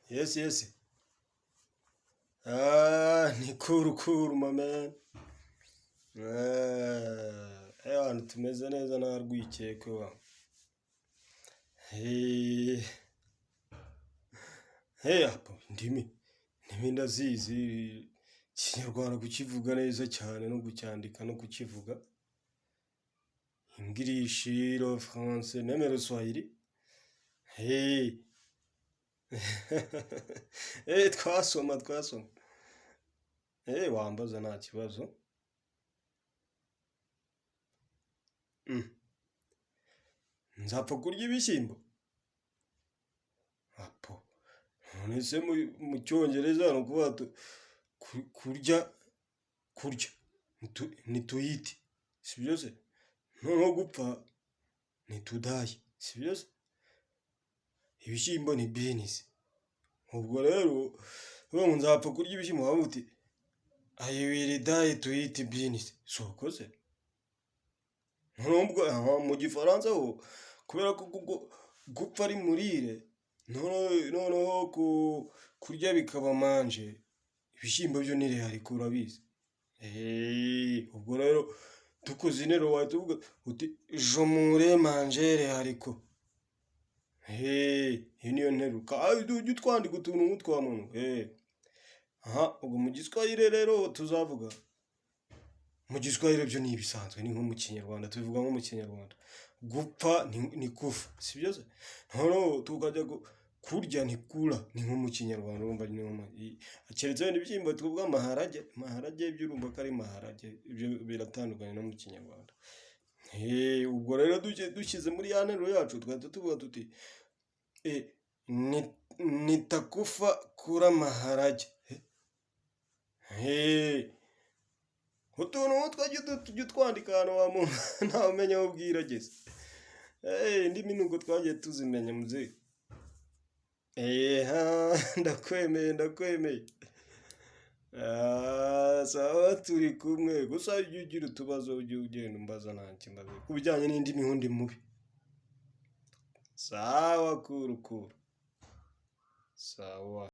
Yes, yes. Ni cool, my man. Hano tumeze neza nta rwikekwe wa. Hey, apo, ndimi ndazizi. Ikinyarwanda kukivuga neza cyane no kucyandika no kukivuga. English, le français, même le swahili. Hey. Twasoma. Wambaza nta kibazo. Nzapfa kurya ibishyimbo? Apo. None se mu cyongereza ni ukuvuga kurya ni to eat, sibyo se? Noneho gupfa ni to die, sibyo se? Ibishyimbo ni beans. Ubwo rero uvuga ngo nzapfa kurya ibishyimbo wavuga uti I will die to eat beans. Si uko se? Noneho mu gifaransa ho kubera ko gupfa ari murire, noneho kurya bikaba manje, ibishyimbo byo ni hariko urabizi. Ubwo rero dukoze interuro wahita uvuga uti je mourrai manger les haricots. Iyi niyo nteruro. Ujye utwandika utuntu nk'utwa muntu. Ubwo mu giswahili rero tuzavuga. Mu giswahili byo ni ibisanzwe, ni nko mu kinyarwanda, tubivuga nko mu kinyarwanda. Gupfa ni kufa, sibyo se? Noneho tukajya kurya ni kura, ni nko mu kinyarwanda urumva ni nko keretse wenda ibishyimbo tuvuga maharage ibyo urumva ko ari maharage, ibyo biratandukanye no mu kinyarwanda. Ubwo rero dushyize muri ya nteruro yacu twahita tuvuga tuti nitakufa kura maharage. Utuntu tujya twandika ahantu wa muntu ntawe umenya aho bwirageze. Indimi nuko twagiye tuzimenya muzehe. Ndakwemeye. Sawa turi kumwe, gusa ujye ugira utubazo ujye ugenda umbaza nta kibazo. Ku bijyanye n'indimi ho ndi mubi. Sawa cool. Sawa.